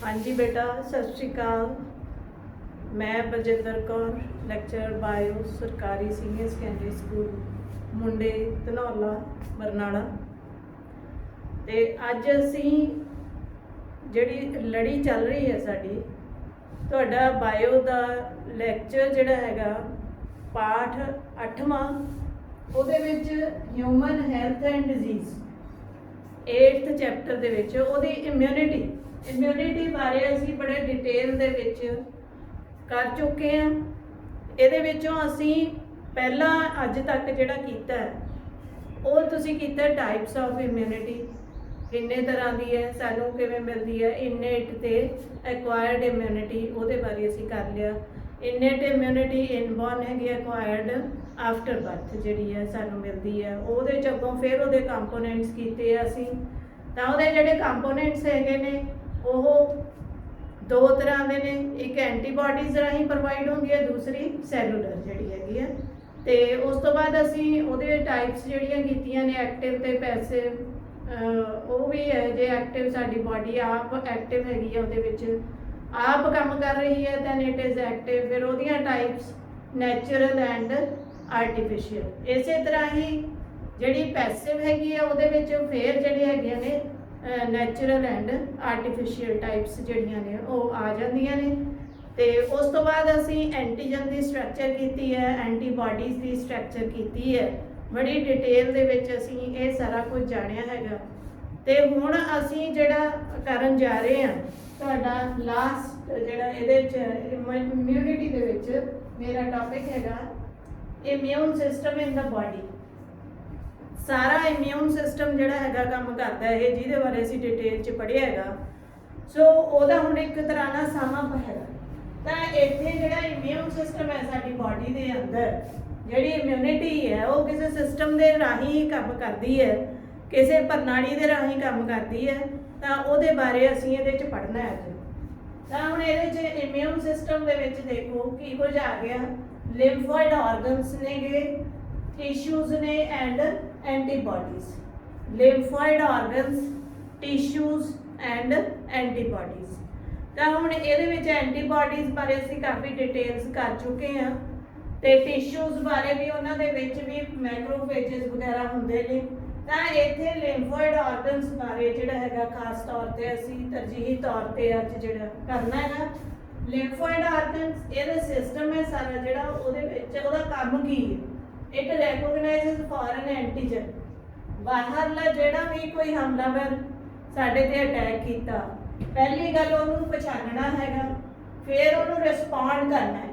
हाँ जी बेटा, सत श्री अकाल। मैं बलजिंदर कौर, ਲੈਕਚਰਰ ਬਾਇਓ, ਸਰਕਾਰੀ ਸੀਨੀਅਰ ਸੈਕੰਡਰੀ ਸਕੂਲ ਮੁੰਡੇ ਧਨੌਲਾ ਬਰਨਾਲਾ। ਤੇ ਅੱਜ ਅਸੀਂ ਜਿਹੜੀ ਲੜੀ ਚੱਲ ਰਹੀ ਹੈ ਸਾਡੀ, ਤੁਹਾਡਾ ਬਾਇਓ ਦਾ ਲੈਕਚਰ ਜਿਹੜਾ ਹੈਗਾ ਪਾਠ 8ਵਾਂ, ਉਹਦੇ ਵਿੱਚ human health and diseases 8th chapter ਦੇ ਵਿੱਚ ਉਹਦੀ ਇਮਿਊਨਿਟੀ ਬਾਰੇ ਅਸੀਂ ਬੜੇ ਡਿਟੇਲ ਦੇ ਵਿੱਚ ਕਰ ਚੁੱਕੇ ਹਾਂ। ਇਹਦੇ ਵਿੱਚੋਂ ਅਸੀਂ ਪਹਿਲਾਂ ਅੱਜ ਤੱਕ ਜਿਹੜਾ ਕੀਤਾ ਉਹ ਤੁਸੀਂ ਕੀਤਾ ਟਾਈਪਸ ਆਫ ਇਮਿਊਨਿਟੀ, ਕਿੰਨੇ ਤਰ੍ਹਾਂ ਦੀ ਹੈ, ਸਾਨੂੰ ਕਿਵੇਂ ਮਿਲਦੀ ਹੈ, ਇਨੇਟ ਤੇ ਐਕਵਾਇਰਡ ਇਮਿਊਨਿਟੀ, ਉਹਦੇ ਬਾਰੇ ਅਸੀਂ ਕਰ ਲਿਆ। ਇਨੇਟ ਇਮਿਊਨਿਟੀ ਇਨਬੋਰਨ ਹੈਗੀ, ਐਕਵਾਇਰਡ ਆਫਟਰ ਬਰਥ ਜਿਹੜੀ ਹੈ ਸਾਨੂੰ ਮਿਲਦੀ ਹੈ। ਉਹਦੇ 'ਚ ਅੱਗੋਂ ਫਿਰ ਉਹਦੇ ਕੰਪੋਨੈਂਟਸ ਕੀਤੇ ਆ ਅਸੀਂ। ਤਾਂ ਉਹਦੇ ਜਿਹੜੇ ਕੰਪੋਨੈਂਟਸ ਹੈਗੇ ਨੇ ਉਹ ਦੋ ਤਰ੍ਹਾਂ ਦੇ ਨੇ, ਇੱਕ ਐਂਟੀਬਾਡੀਜ਼ ਰਾਹੀਂ ਪ੍ਰੋਵਾਈਡ ਹੁੰਦੀ ਹੈ, ਦੂਸਰੀ ਸੈਲੂਲਰ ਜਿਹੜੀ ਹੈਗੀ ਹੈ। ਤੇ ਉਸ ਤੋਂ ਬਾਅਦ ਅਸੀਂ ਉਹਦੇ ਟਾਈਪਸ ਜਿਹੜੀਆਂ ਕੀਤੀਆਂ ਨੇ ਐਕਟਿਵ ਤੇ ਪੈਸਿਵ, ਉਹ ਵੀ ਹੈ ਜੇ ਐਕਟਿਵ ਸਾਡੀ ਬਾਡੀ ਆਪ ਐਕਟਿਵ ਹੈਗੀ ਹੈ, ਉਹਦੇ ਵਿੱਚ ਆਪ ਕੰਮ ਕਰ ਰਹੀ ਹੈ ਦੈਨ ਇਟ ਇਜ਼ ਐਕਟਿਵ। ਫਿਰ ਉਹਦੀਆਂ ਟਾਈਪਸ ਨੈਚੁਰਲ ਐਂਡ ਆਰਟੀਫਿਸ਼ੀਅਲ। ਇਸੇ ਤਰ੍ਹਾਂ ਹੀ ਜਿਹੜੀ ਪੈਸਿਵ ਹੈਗੀ ਆ ਉਹਦੇ ਵਿੱਚ ਫਿਰ ਜਿਹੜੇ ਹੈਗੀਆਂ ਨੇ ਨੈਚੁਰਲ ਐਂਡ ਆਰਟੀਫਿਸ਼ੀਅਲ ਟਾਈਪਸ ਜਿਹੜੀਆਂ ਨੇ ਉਹ ਆ ਜਾਂਦੀਆਂ ਨੇ। ਤੇ ਉਸ ਤੋਂ ਬਾਅਦ ਅਸੀਂ ਐਂਟੀਜਨ ਦੀ ਸਟਰਕਚਰ ਕੀਤੀ ਹੈ, ਐਂਟੀਬਾਡੀਜ਼ ਦੀ ਸਟਰਕਚਰ ਕੀਤੀ ਹੈ, ਬੜੀ ਡਿਟੇਲ ਦੇ ਵਿੱਚ ਅਸੀਂ ਇਹ ਸਾਰਾ ਕੁਝ ਜਾਣਿਆ ਹੈਗਾ। ਤੇ ਹੁਣ ਅਸੀਂ ਜਿਹੜਾ ਕਰਨ ਜਾ ਰਹੇ ਹਾਂ, ਤੁਹਾਡਾ ਲਾਸਟ ਜਿਹੜਾ ਇਹਦੇ ਵਿੱਚ ਇਮਿਊਨਿਟੀ ਦੇ ਵਿੱਚ ਮੇਰਾ ਟੌਪਿਕ ਹੈਗਾ ਇਮਿਊਨ ਸਿਸਟਮ ਇਨ ਦਾ ਬਾਡੀ। ਸਾਰਾ ਇਮਿਊਨ ਸਿਸਟਮ ਜਿਹੜਾ ਹੈਗਾ ਕੰਮ ਕਰਦਾ ਹੈ, ਜਿਹਦੇ ਬਾਰੇ ਅਸੀਂ ਡਿਟੇਲ 'ਚ ਪੜ੍ਹਿਆ ਹੈਗਾ। ਸੋ ਉਹਦਾ ਹੁਣ ਇੱਕ ਤਰ੍ਹਾਂ ਦਾ ਸਮਅਪ ਹੈਗਾ। ਤਾਂ ਇੱਥੇ ਜਿਹੜਾ ਇਮਿਊਨ ਸਿਸਟਮ ਹੈ ਸਾਡੀ ਬਾਡੀ ਦੇ ਅੰਦਰ, ਜਿਹੜੀ ਇਮਿਊਨਿਟੀ ਹੈ ਉਹ ਕਿਸੇ ਸਿਸਟਮ ਦੇ ਰਾਹੀਂ ਕੰਮ ਕਰਦੀ ਹੈ, ਕਿਸੇ ਪ੍ਰਣਾਲੀ ਦੇ ਰਾਹੀਂ ਕੰਮ ਕਰਦੀ ਹੈ। ਤਾਂ ਉਹਦੇ ਬਾਰੇ ਅਸੀਂ ਇਹਦੇ 'ਚ ਪੜ੍ਹਨਾ ਹੈ ਅੱਜ। ਤਾਂ ਹੁਣ ਇਹਦੇ 'ਚ ਇਮਿਊਨ ਸਿਸਟਮ ਦੇ ਵਿੱਚ ਦੇਖੋ ਕੀ ਕੁਝ ਆ ਗਿਆ। ਲਿੰਫੋਇਡ ਆਰਗਨਸ ਨੇਗੇ, ਟਿਸ਼ੂਜ਼ ਨੇ and antibodies. Lymphoid organs, tissues and antibodies. ਤਾਂ ਹੁਣ ਇਹਦੇ ਵਿੱਚ ਐਂਟੀਬਾਡੀਜ਼ ਬਾਰੇ ਅਸੀਂ ਕਾਫੀ ਡਿਟੇਲਸ ਕਰ ਚੁੱਕੇ ਹਾਂ। ਤੇ ਟਿਸ਼ੂਜ਼ ਬਾਰੇ ਵੀ ਉਹਨਾਂ ਦੇ ਵਿੱਚ ਵੀ ਮੈਕਰੋਫੇਜਸ ਵਗੈਰਾ ਹੁੰਦੇ ਨੇ। ਤਾਂ ਇੱਥੇ ਲਿੰਫੋਇਡ ਆਰਗਨਸ ਬਾਰੇ ਜਿਹੜਾ ਹੈਗਾ ਖਾਸ ਤੌਰ ਤੇ ਅਸੀਂ ਤਰਜੀਹੀ ਤੌਰ ਤੇ ਅੱਜ ਜਿਹੜਾ ਕਰਨਾ ਹੈਗਾ। ਲਿੰਫੋਇਡ ਆਰਗਨਸ ਇਹਦਾ ਸਿਸਟਮ ਹੈ ਸਾਰਾ ਜਿਹੜਾ, ਉਹਦੇ ਵਿੱਚ ਉਹਦਾ ਕੰਮ ਕੀ ਹੈ। It recognises foreign antigen. ਬਾਹਰਲਾ ਜਿਹੜਾ ਵੀ ਕੋਈ ਹਮਲਾਵਰ ਸਾਡੇ ਤੇ ਅਟੈਕ ਕੀਤਾ, ਪਹਿਲੀ ਗੱਲ ਉਹਨੂੰ ਪਛਾਣਨਾ ਹੈਗਾ, ਫਿਰ ਉਹਨੂੰ ਰਿਸਪੌਂਡ ਕਰਨਾ ਹੈ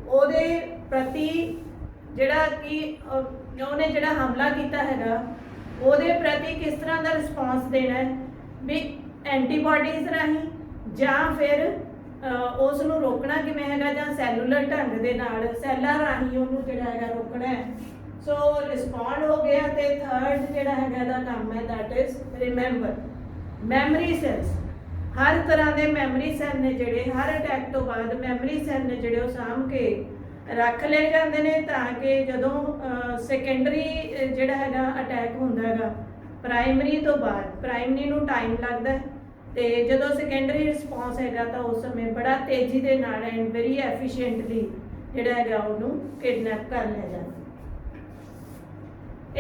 ਉਹਦੇ ਪ੍ਰਤੀ। ਜਿਹੜਾ ਕਿ ਉਹਨੇ ਜਿਹੜਾ ਹਮਲਾ ਕੀਤਾ ਹੈਗਾ ਉਹਦੇ ਪ੍ਰਤੀ ਕਿਸ ਤਰ੍ਹਾਂ ਦਾ ਰਿਸਪੌਂਸ ਦੇਣਾ ਹੈ, ਵੀ ਐਂਟੀਬਾਡੀਜ਼ ਰਾਹੀਂ ਜਾਂ ਫਿਰ ਉਸ ਨੂੰ ਰੋਕਣਾ ਕਿਵੇਂ ਹੈਗਾ, ਜਾਂ ਸੈਲੂਲਰ ਢੰਗ ਦੇ ਨਾਲ ਸੈੱਲਾਂ ਰਾਹੀਂ ਉਹਨੂੰ ਜਿਹੜਾ ਹੈਗਾ ਰੋਕਣਾ ਹੈ। ਸੋ ਰਿਸਪੌਂਡ ਹੋ ਗਿਆ। ਤੇ ਥਰਡ ਜਿਹੜਾ ਹੈਗਾ ਇਹਦਾ ਕੰਮ ਹੈ that is remember. Memory cells, ਹਰ ਤਰ੍ਹਾਂ ਦੇ ਮੈਮਰੀ ਸੈੱਲ ਨੇ ਜਿਹੜੇ ਹਰ ਅਟੈਕ ਤੋਂ ਬਾਅਦ ਮੈਮਰੀ ਸੈੱਲ ਨੇ ਜਿਹੜੇ ਉਹ ਸਾਂਭ ਕੇ ਰੱਖ ਲਏ ਜਾਂਦੇ ਨੇ, ਤਾਂ ਕਿ ਜਦੋਂ ਸੈਕੰਡਰੀ ਜਿਹੜਾ ਹੈਗਾ ਅਟੈਕ ਹੁੰਦਾ ਹੈਗਾ ਪ੍ਰਾਇਮਰੀ ਤੋਂ ਬਾਅਦ, ਪ੍ਰਾਇਮਰੀ ਨੂੰ ਟਾਈਮ ਲੱਗਦਾ ਤੇ ਜਦੋਂ ਸੈਕੰਡਰੀ ਰਿਸਪੌਂਸ ਹੈਗਾ ਤਾਂ ਉਸ ਸਮੇਂ ਬੜਾ ਤੇਜ਼ੀ ਦੇ ਨਾਲ ਐਂਡ ਵੈਰੀ ਐਫੀਸ਼ੀਐਂਟਲੀ ਜਿਹੜਾ ਹੈਗਾ ਉਹਨੂੰ ਕਿਡਨੈਪ ਕਰ ਲਿਆ ਜਾਂਦਾ।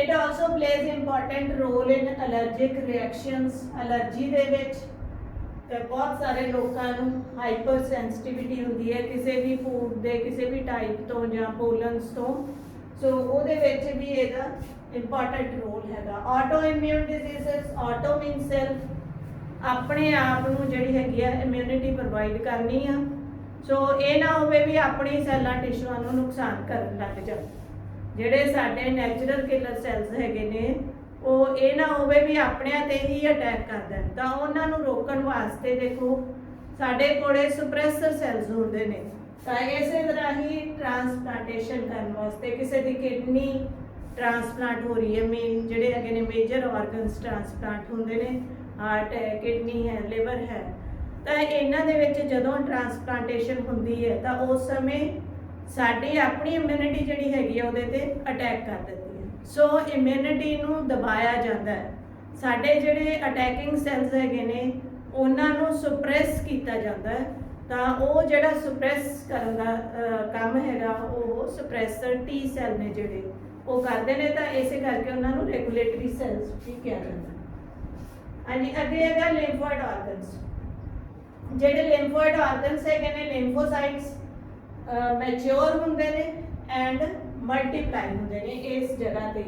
It also plays important role in allergic reactions. Allergy ਦੇ ਵਿੱਚ ਤੇ ਬਹੁਤ ਸਾਰੇ ਲੋਕਾਂ ਨੂੰ ਹਾਈਪਰ ਸੈਂਸਿਟੀਵਿਟੀ ਹੁੰਦੀ ਹੈ ਕਿਸੇ ਵੀ ਫੂਡ ਦੇ, ਕਿਸੇ ਵੀ ਟਾਈਪ ਤੋਂ ਜਾਂ ਪੋਲਨਸ ਤੋਂ। ਸੋ ਉਹਦੇ ਵਿੱਚ ਵੀ ਇਹਦਾ ਇੰਪੋਰਟੈਂਟ ਰੋਲ ਹੈਗਾ। ਆਟੋ ਇਮਿਊਨ ਡਿਜ਼ੀਜ਼ਸ, ਆਟੋ ਮੀਨ ਸੈਲਫ, ਆਪਣੇ ਆਪ ਨੂੰ ਜਿਹੜੀ ਹੈਗੀ ਆ ਇਮਿਊਨਿਟੀ ਪ੍ਰੋਵਾਈਡ ਕਰਨੀ ਆ। ਸੋ ਇਹ ਨਾ ਹੋਵੇ ਵੀ ਆਪਣੀ ਸੈੱਲਾਂ ਟਿਸ਼ੂਆਂ ਨੂੰ ਨੁਕਸਾਨ ਕਰਨ ਲੱਗ ਜਾਣ। ਜਿਹੜੇ ਸਾਡੇ ਨੈਚੁਰਲ ਕਿਲਰ ਸੈਲਸ ਹੈਗੇ ਨੇ ਉਹ ਇਹ ਨਾ ਹੋਵੇ ਵੀ ਆਪਣਿਆਂ ਤੇ ਹੀ ਅਟੈਕ ਕਰ ਦੇਣ। ਤਾਂ ਉਹਨਾਂ ਨੂੰ ਰੋਕਣ ਵਾਸਤੇ ਦੇਖੋ ਸਾਡੇ ਕੋਲੇ ਸੁਪਰੈਸਰ ਸੈਲਸ ਹੁੰਦੇ ਨੇ। ਤਾਂ ਇਸੇ ਤਰ੍ਹਾਂ ਹੀ ਟ੍ਰਾਂਸਪਲਾਂਟੇਸ਼ਨ ਕਰਨ ਵਾਸਤੇ ਕਿਸੇ ਦੀ ਕਿਡਨੀ ਟ੍ਰਾਂਸਪਲਾਂਟ ਹੋ ਰਹੀ ਹੈ, ਮੇਨ ਜਿਹੜੇ ਹੈਗੇ ਨੇ ਮੇਜਰ ਆਰਗਨਸ ਟ੍ਰਾਂਸਪਲਾਂਟ ਹੁੰਦੇ ਨੇ, ਹਾਰਟ ਹੈ, ਕਿਡਨੀ ਹੈ, ਲਿਵਰ ਹੈ। ਤਾਂ ਇਹਨਾਂ ਦੇ ਵਿੱਚ ਜਦੋਂ ਟ੍ਰਾਂਸਪਲਾਂਟੇਸ਼ਨ ਹੁੰਦੀ ਹੈ ਤਾਂ ਉਸ ਸਮੇਂ ਸਾਡੀ ਆਪਣੀ ਇਮਿਊਨਿਟੀ ਜਿਹੜੀ ਹੈਗੀ ਆ ਉਹਦੇ ਤੇ ਅਟੈਕ ਕਰ ਦਿੰਦੀ ਹੈ। ਸੋ ਇਮਿਊਨਿਟੀ ਨੂੰ ਦਬਾਇਆ ਜਾਂਦਾ ਹੈ। ਸਾਡੇ ਜਿਹੜੇ ਅਟੈਕਿੰਗ ਸੈਲਸ ਹੈਗੇ ਨੇ ਉਹਨਾਂ ਨੂੰ ਸੁਪਰੈਸ ਕੀਤਾ ਜਾਂਦਾ ਹੈ, ਤਾਂ ਉਹ ਜਿਹੜਾ ਸੁਪਰੈਸ ਕਰਨ ਦਾ ਕੰਮ ਹੈਗਾ ਉਹ ਸੁਪਰੈਸਰ ਟੀ ਸੈੱਲ ਨੇ ਜਿਹੜੇ ਉਹ ਕਰਦੇ ਨੇ, ਤਾਂ ਇਸੇ ਕਰਕੇ ਉਹਨਾਂ ਨੂੰ ਰੈਗੂਲੇਟਰੀ ਸੈਲਸ ਵੀ ਕਿਹਾ ਜਾਂਦਾ। ਹਾਂਜੀ, ਅੱਗੇ ਹੈਗਾ ਲਿੰਫੋਇਡ ਆਰਗਨਸ। ਜਿਹੜੇ ਲਿੰਫੋਇਡ ਆਰਗਨਸ ਹੈਗੇ ਨੇ, ਲਿੰਫੋਸਾਈਟਸ ਮੈਚਿਓਰ ਹੁੰਦੇ ਨੇ ਐਂਡ ਮਲਟੀਪਲਾਈ ਹੁੰਦੇ ਨੇ ਇਸ ਜਗ੍ਹਾ ਤੇ।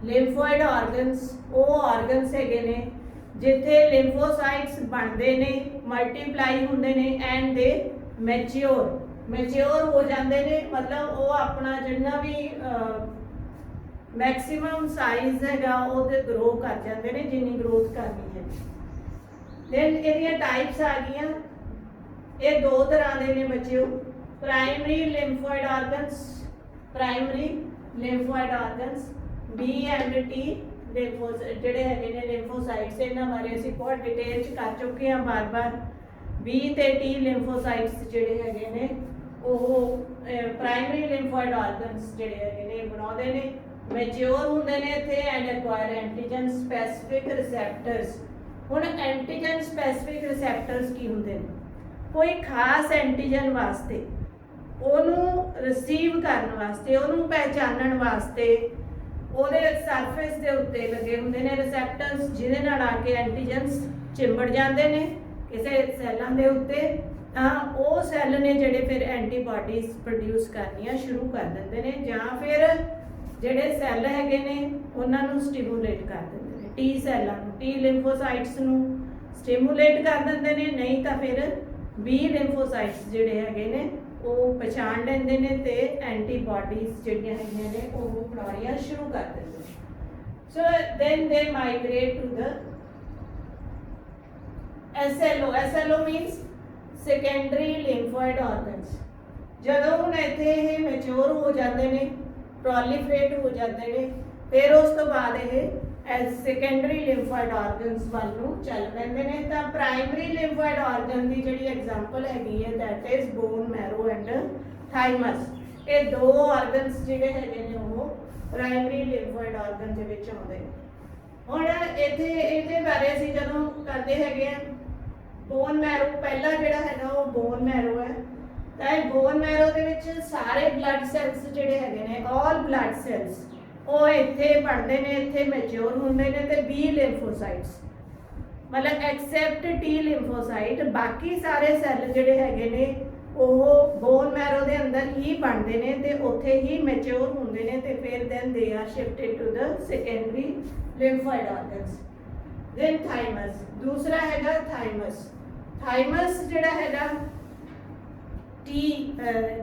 ਲਿੰਫੋਇਡ ਆਰਗਨਸ ਉਹ ਆਰਗਨਸ ਹੈਗੇ ਨੇ ਜਿੱਥੇ ਲਿੰਫੋਸਾਈਟਸ ਬਣਦੇ ਨੇ, ਮਲਟੀਪਲਾਈ ਹੁੰਦੇ ਨੇ ਐਂਡ ਦੇ ਮੈਚਿਓਰ ਹੋ ਜਾਂਦੇ ਨੇ, ਮਤਲਬ ਉਹ ਆਪਣਾ ਜਿੰਨਾ ਵੀ ਮੈਕਸਿਮਮ ਸਾਈਜ਼ ਹੈਗਾ ਉਹਦੇ ਗਰੋ ਕਰ ਜਾਂਦੇ ਨੇ ਜਿੰਨੀ ਗਰੋਥ ਕਰਨੀ ਹੈ। ਦੈਨ ਇਹਦੀਆਂ ਟਾਈਪਸ ਆ ਗਈਆਂ, ਇਹ ਦੋ ਤਰ੍ਹਾਂ ਦੇ ਨੇ ਬੱਚਿਓ, primary lymphoid organs B and T ਜਿਹੜੇ ਹੈਗੇ ਨੇ ਲਿੰਫੋਸਾਈਟਸ, ਇਹਨਾਂ ਬਾਰੇ ਅਸੀਂ ਬਹੁਤ ਡਿਟੇਲ ਚ ਕਰ ਚੁੱਕੇ ਹਾਂ ਬਾਰ-ਬਾਰ। ਬੀ ਤੇ ਟੀ ਲਿੰਫੋਸਾਈਟਸ ਜਿਹੜੇ ਹੈਗੇ ਨੇ ਉਹ ਪ੍ਰਾਇਮਰੀ ਲਿੰਫੋਇਡ ਆਰਗਨਸ ਜਿਹੜੇ ਹੈਗੇ ਨੇ ਬਣਾਉਂਦੇ ਨੇ, ਮੈਚਿਓਰ ਹੁੰਦੇ ਨੇ ਇੱਥੇ ਐਂਡ ਐਕਵਾਇਰ ਐਂਟੀਜਨ ਸਪੈਸਿਫਿਕ ਰਿਸੈਪਟਰਸ। ਹੁਣ ਐਂਟੀਜਨ ਸਪੈਸਿਫਿਕ ਰਿਸੈਪਟਰਸ ਕੀ ਹੁੰਦੇ ਨੇ? ਕੋਈ ਖਾਸ ਐਂਟੀਜਨ ਵਾਸਤੇ, ਉਹਨੂੰ ਰਿਸੀਵ ਕਰਨ ਵਾਸਤੇ, ਉਹਨੂੰ ਪਹਿਚਾਨਣ ਵਾਸਤੇ ਉਹਦੇ ਸਰਫੇਸ ਦੇ ਉੱਤੇ ਲੱਗੇ ਹੁੰਦੇ ਨੇ ਰਿਸੈਪਟਰਸ, ਜਿਹਦੇ ਨਾਲ ਆ ਕੇ ਐਂਟੀਜਨਸ ਚਿੰਬੜ ਜਾਂਦੇ ਨੇ ਕਿਸੇ ਸੈੱਲਾਂ ਦੇ ਉੱਤੇ, ਤਾਂ ਉਹ ਸੈੱਲ ਨੇ ਜਿਹੜੇ ਫਿਰ ਐਂਟੀਬਾਡੀਜ਼ ਪ੍ਰੋਡਿਊਸ ਕਰਨੀਆਂ ਸ਼ੁਰੂ ਕਰ ਦਿੰਦੇ ਨੇ, ਜਾਂ ਫਿਰ ਜਿਹੜੇ ਸੈੱਲ ਹੈਗੇ ਨੇ ਉਹਨਾਂ ਨੂੰ ਸਟਿਮੂਲੇਟ ਕਰ ਦਿੰਦੇ ਨੇ, ਟੀ ਸੈੱਲਾਂ ਨੂੰ, ਟੀ ਲਿੰਫੋਸਾਈਟਸ ਨੂੰ ਸਟਿਮੂਲੇਟ ਕਰ ਦਿੰਦੇ ਨੇ, ਨਹੀਂ ਤਾਂ ਫਿਰ ਬੀ ਲਿੰਫੋਸਾਈਟਸ ਜਿਹੜੇ ਹੈਗੇ ਨੇ ਉਹ ਪਛਾਣ ਲੈਂਦੇ ਨੇ ਤੇ ਐਂਟੀਬਾਡੀਜ਼ ਜਿਹੜੀਆਂ ਹੈਗੀਆਂ ਨੇ ਉਹ ਬਣਾਉਣੀਆਂ ਸ਼ੁਰੂ ਕਰ ਦਿੰਦੇ ਨੇ। So then they migrate to the SLO means secondary lymphoid organs. ਜਦੋਂ ਹੁਣ ਇੱਥੇ ਇਹ ਮੈਚਿਓਰ ਹੋ ਜਾਂਦੇ ਨੇ, ਪ੍ਰੋਲੀਫਰੇਟ ਹੋ ਜਾਂਦੇ ਨੇ, ਫਿਰ ਉਸ ਤੋਂ ਬਾਅਦ ਇਹ ਐਜ਼ ਸੈਕੰਡਰੀ ਲਿੰਫੋਇਡ ਆਰਗਨਸ ਵੱਲ ਨੂੰ ਚੱਲ ਪੈਂਦੇ ਨੇ। ਤਾਂ ਪ੍ਰਾਇਮਰੀ ਲਿੰਫੋਇਡ ਆਰਗਨ ਦੀ ਜਿਹੜੀ ਐਗਜ਼ਾਮਪਲ ਹੈਗੀ ਹੈ that is bone marrow and thymus. ਇਹ ਦੋ ਆਰਗਨਸ ਜਿਹੜੇ ਹੈਗੇ ਨੇ ਉਹ ਪ੍ਰਾਇਮਰੀ ਲਿੰਫੋਇਡ ਆਰਗਨ ਦੇ ਵਿੱਚ ਆਉਂਦੇ ਨੇ। ਹੁਣ ਇੱਥੇ ਇਹਦੇ ਬਾਰੇ ਅਸੀਂ ਜਦੋਂ ਕਰਦੇ ਹੈਗੇ ਆ, ਬੋਨ ਮੈਰੋ ਪਹਿਲਾ ਜਿਹੜਾ ਹੈਗਾ ਉਹ ਬੋਨ ਮੈਰੋ ਹੈ, ਤਾਂ ਇਹ ਬੋਨ ਮੈਰੋ ਦੇ ਵਿੱਚ ਸਾਰੇ ਬਲੱਡ ਸੈਲਸ ਜਿਹੜੇ ਹੈਗੇ ਨੇ, ਆਲ ਬਲੱਡ ਸੈਲਸ ਉਹ ਇੱਥੇ ਬਣਦੇ ਨੇ, ਇੱਥੇ ਮੈਚਿਓਰ ਹੁੰਦੇ ਨੇ, ਤੇ ਬੀ ਲਿੰਫੋਸਾਈਟਸ ਮਤਲਬ ਐਕਸੈਪਟ ਟੀ ਲਿੰਫੋਸਾਈਟ ਬਾਕੀ ਸਾਰੇ ਸੈੱਲ ਜਿਹੜੇ ਹੈਗੇ ਨੇ ਉਹ ਬੋਨ ਮੈਰੋ ਦੇ ਅੰਦਰ ਹੀ ਬਣਦੇ ਨੇ ਤੇ ਉੱਥੇ ਹੀ ਮੈਚਿਓਰ ਹੁੰਦੇ ਨੇ, ਤੇ ਫਿਰ then they are shifted to the secondary lymphoid organs. Then thymus, ਦੂਸਰਾ ਹੈਗਾ ਥਾਈਮਸ ਜਿਹੜਾ ਹੈਗਾ ਟੀ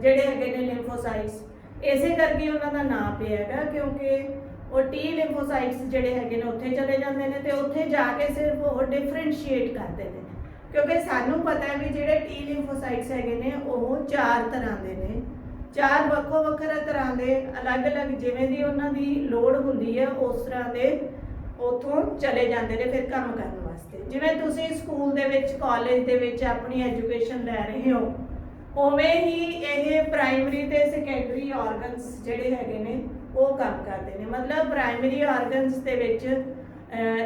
ਜਿਹੜੇ ਹੈਗੇ ਨੇ ਲਿੰਫੋਸਾਈਟਸ, ਇਸੇ ਕਰਕੇ ਉਹਨਾਂ ਦਾ ਨਾਮ ਪਿਆ ਹੈਗਾ ਕਿਉਂਕਿ ਉਹ ਟੀ ਲਿੰਫੋਸਾਈਟਸ ਜਿਹੜੇ ਹੈਗੇ ਨੇ ਉੱਥੇ ਚਲੇ ਜਾਂਦੇ ਨੇ ਤੇ ਉੱਥੇ ਜਾ ਕੇ ਸਿਰਫ ਉਹ ਡਿਫਰੈਂਸ਼ੀਏਟ ਕਰਦੇ ਨੇ, ਕਿਉਂਕਿ ਸਾਨੂੰ ਪਤਾ ਹੈ ਵੀ ਜਿਹੜੇ ਟੀ ਲਿੰਫੋਸਾਈਟਸ ਹੈਗੇ ਨੇ ਉਹ ਚਾਰ ਤਰ੍ਹਾਂ ਦੇ ਨੇ, ਚਾਰ ਵੱਖੋ ਵੱਖਰੇ ਤਰ੍ਹਾਂ ਦੇ ਅਲੱਗ-ਅਲੱਗ ਜਿਵੇਂ ਦੀ ਉਹਨਾਂ ਦੀ ਲੋੜ ਹੁੰਦੀ ਹੈ ਉਸ ਤਰ੍ਹਾਂ ਦੇ ਉੱਥੋਂ ਚਲੇ ਜਾਂਦੇ ਨੇ ਫਿਰ ਕੰਮ ਕਰਨ ਵਾਸਤੇ। ਜਿਵੇਂ ਤੁਸੀਂ ਸਕੂਲ ਦੇ ਵਿੱਚ, ਕਾਲਜ ਦੇ ਵਿੱਚ ਆਪਣੀ ਐਜੂਕੇਸ਼ਨ ਲੈ ਰਹੇ ਹੋ, ਉਵੇਂ ਹੀ ਇਹ ਪ੍ਰਾਇਮਰੀ ਤੇ ਸੈਕੰਡਰੀ ਆਰਗਨਸ ਜਿਹੜੇ ਹੈਗੇ ਨੇ ਉਹ ਕੰਮ ਕਰਦੇ ਨੇ। ਮਤਲਬ ਪ੍ਰਾਇਮਰੀ ਆਰਗਨਸ ਦੇ ਵਿੱਚ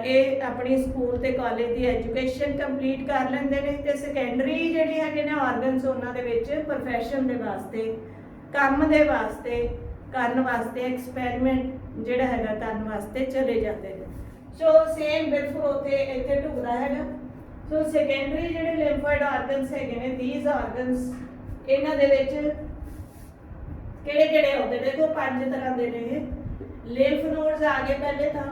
ਇਹ ਆਪਣੀ ਸਕੂਲ ਤੇ ਕਾਲਜ ਦੀ ਐਜੂਕੇਸ਼ਨ ਕੰਪਲੀਟ ਕਰ ਲੈਂਦੇ ਨੇ, ਤੇ ਸੈਕੰਡਰੀ ਜਿਹੜੇ ਹੈਗੇ ਨੇ ਆਰਗਨਸ ਉਹਨਾਂ ਦੇ ਵਿੱਚ ਪ੍ਰੋਫੈਸ਼ਨ ਦੇ ਵਾਸਤੇ, ਕੰਮ ਦੇ ਵਾਸਤੇ ਕਰਨ ਵਾਸਤੇ, ਐਕਸਪੈਰੀਮੈਂਟ ਜਿਹੜਾ ਹੈਗਾ ਕਰਨ ਵਾਸਤੇ ਚਲੇ ਜਾਂਦੇ ਨੇ। ਸੋ ਸੇਮ ਬਿਲਕੁਲ ਉੱਥੇ ਇੱਥੇ ਢੁਕਦਾ ਹੈਗਾ। ਸੋ ਸੈਕੰਡਰੀ ਜਿਹੜੇ ਲਿੰਫੋਇਡ ਆਰਗਨਸ ਹੈਗੇ ਨੇ, ਥੀਸ ਆਰਗਨਸ, ਇਹਨਾਂ ਦੇ ਵਿੱਚ ਕਿਹੜੇ ਆਉਂਦੇ ਨੇ? ਦੇਖੋ 5 ਤਰ੍ਹਾਂ ਦੇ ਨੇ ਇਹ। ਲਿੰਫ ਨੋਡਸ ਆ ਗਏ ਪਹਿਲੇ ਤਾਂ।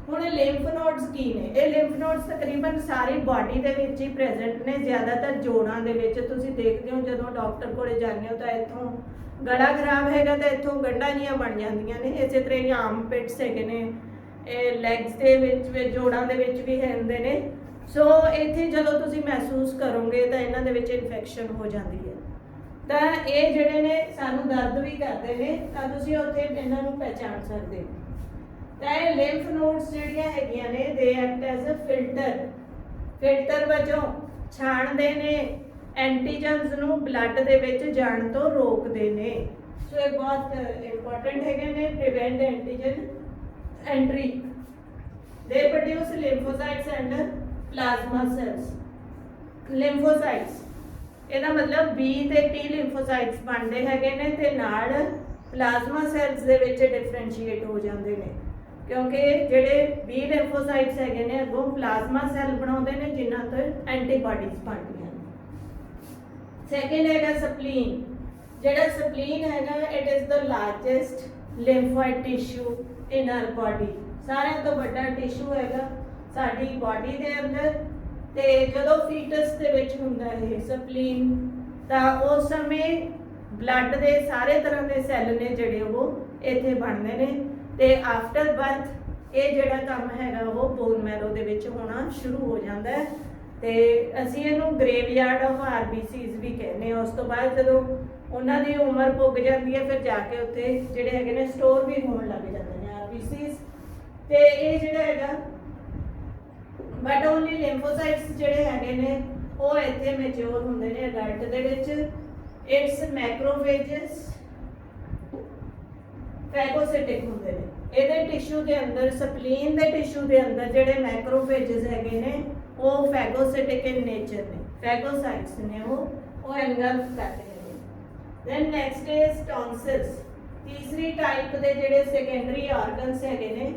ਹੁਣ ਲਿੰਫ ਨੋਡਸ ਕੀ ਨੇ? ਇਹ ਲਿੰਫ ਨੋਡਸ ਤਕਰੀਬਨ ਸਾਰੀ ਬਾਡੀ ਦੇ ਵਿੱਚ ਹੀ ਪ੍ਰੈਜ਼ੈਂਟ ਨੇ, ਜ਼ਿਆਦਾਤਰ ਜੋੜਾਂ ਦੇ ਵਿੱਚ। ਤੁਸੀਂ ਦੇਖਦੇ ਹੋ ਜਦੋਂ ਡਾਕਟਰ ਕੋਲੇ ਜਾਂਦੇ ਹੋ ਤਾਂ ਇੱਥੋਂ ਗਲਾ ਖਰਾਬ ਹੈਗਾ ਤਾਂ ਇੱਥੋਂ ਗੰਢਾਂ ਜੀਆਂ ਬਣ ਜਾਂਦੀਆਂ ਨੇ। ਇਸੇ ਤਰ੍ਹਾਂ ਹੀ ਆਰਮ ਪਿਟਸ ਹੈਗੇ ਨੇ, ਇਹ ਲੈਗਸ ਦੇ ਵਿੱਚ ਜੋੜਾਂ ਦੇ ਵਿੱਚ ਵੀ ਹੁੰਦੇ ਨੇ। ਸੋ ਇੱਥੇ ਜਦੋਂ ਤੁਸੀਂ ਮਹਿਸੂਸ ਕਰੋਗੇ ਤਾਂ ਇਹਨਾਂ ਦੇ ਵਿੱਚ ਇਨਫੈਕਸ਼ਨ ਹੋ ਜਾਂਦੀ ਹੈ, ਤਾਂ ਇਹ ਜਿਹੜੇ ਨੇ ਸਾਨੂੰ ਦਰਦ ਵੀ ਕਰਦੇ ਨੇ, ਤਾਂ ਤੁਸੀਂ ਉੱਥੇ ਇਹਨਾਂ ਨੂੰ ਪਹਿਚਾਣ ਸਕਦੇ ਹੋ। ਤਾਂ ਇਹ ਲਿੰਫ ਨੋਡਸ ਜਿਹੜੀਆਂ ਹੈਗੀਆਂ ਨੇ ਦੇ ਐਕਟ ਐਜ਼ ਅ ਫਿਲਟਰ ਵਜੋਂ ਛਾਣਦੇ ਨੇ, ਐਂਟੀਜਨਸ ਨੂੰ ਬਲੱਡ ਦੇ ਵਿੱਚ ਜਾਣ ਤੋਂ ਰੋਕਦੇ ਨੇ। ਸੋ ਇਹ ਬਹੁਤ ਇੰਪੋਰਟੈਂਟ ਹੈਗੇ ਨੇ, prevent antigen entry. they produce lymphocytes and plasma cells. Lymphocytes ਇਹਦਾ मतलब B ਤੇ T lymphocytes ਬਣਦੇ ਹੈਗੇ ਨੇ ਤੇ ਨਾਲ plasma cells ਦੇ ਵਿੱਚ differentiate ਹੋ ਜਾਂਦੇ ਨੇ क्योंकि ਜਿਹੜੇ B lymphocytes ਹੈਗੇ ਨੇ ਅੱਗੋਂ plasma cell ਬਣਾਉਂਦੇ ਨੇ ਜਿਨ੍ਹਾਂ ਤੋਂ antibodies ਬਣਦੀਆਂ ਨੇ। Second ਹੈਗਾ spleen। ਜਿਹੜਾ spleen ਹੈਗਾ it is the largest lymphoid tissue in our body। ਸਾਰਿਆਂ ਤੋਂ ਵੱਡਾ ਟਿਸ਼ੂ ਹੈਗਾ ਸਾਡੀ ਬਾਡੀ ਦੇ ਅੰਦਰ ਤੇ ਜਦੋਂ ਫੀਟਸ ਦੇ ਵਿੱਚ ਹੁੰਦਾ ਇਹ ਸਪਲੀਨ ਤਾਂ ਉਸ ਸਮੇਂ ਬਲੱਡ ਦੇ ਸਾਰੇ ਤਰ੍ਹਾਂ ਦੇ ਸੈੱਲ ਨੇ ਜਿਹੜੇ ਉਹ ਇੱਥੇ ਬਣਦੇ ਨੇ ਤੇ ਆਫਟਰ ਬਰਥ ਇਹ ਜਿਹੜਾ ਕੰਮ ਹੈਗਾ ਉਹ ਬੋਨ ਮੈਰੋ ਦੇ ਵਿੱਚ ਹੋਣਾ ਸ਼ੁਰੂ ਹੋ ਜਾਂਦਾ ਹੈ ਤੇ ਅਸੀਂ ਇਹਨੂੰ ਗ੍ਰੇਵਯਾਰਡ ਆਫ ਆਰਬੀਸੀਜ਼ ਵੀ ਕਹਿੰਦੇ ਹਾਂ। ਉਸ ਤੋਂ ਬਾਅਦ ਜਦੋਂ ਉਹਨਾਂ ਦੀ ਉਮਰ ਪੁੱਗ ਜਾਂਦੀ ਹੈ ਫਿਰ ਜਾ ਕੇ ਉੱਥੇ ਜਿਹੜੇ ਹੈਗੇ ਨੇ ਸਟੋਰ ਵੀ ਹੋਣ ਲੱਗ ਜਾਂਦੇ ਨੇ ਆਰਬੀਸੀਜ਼ ਤੇ ਇਹ ਜਿਹੜਾ ਹੈਗਾ ਬਟ ਓਨਲੀ ਲਿੰਫੋਸਾਈਟਸ ਜਿਹੜੇ ਹੈਗੇ ਨੇ ਉਹ ਇੱਥੇ ਮੈਚੁਰ ਹੁੰਦੇ ਨੇ ਅਡਲਟ ਦੇ ਵਿੱਚ। ਇਟਸ ਮੈਕਰੋਫੇਜਸ ਫੈਗੋਸਿਟਿਕ ਹੁੰਦੇ ਨੇ ਇਹਦੇ ਟਿਸ਼ੂ ਦੇ ਅੰਦਰ ਸਪਲੀਨ ਦੇ ਟਿਸ਼ੂ ਦੇ ਅੰਦਰ ਜਿਹੜੇ ਮੈਕਰੋਫੇਜਸ ਹੈਗੇ ਨੇ ਉਹ ਫੈਗੋਸਿਟਿਕ ਇਨ ਨੇਚਰ ਨੇ ਫੈਗੋਸਾਈਟਸ ਨੇ ਉਹ ਐਨਗਲਫ ਕਰਦੇ ਨੇ। Then next is tonsils. ਤੀਸਰੀ ਟਾਈਪ ਦੇ ਜਿਹੜੇ ਸੈਕੰਡਰੀ ਆਰਗਨਸ ਹੈਗੇ ਨੇ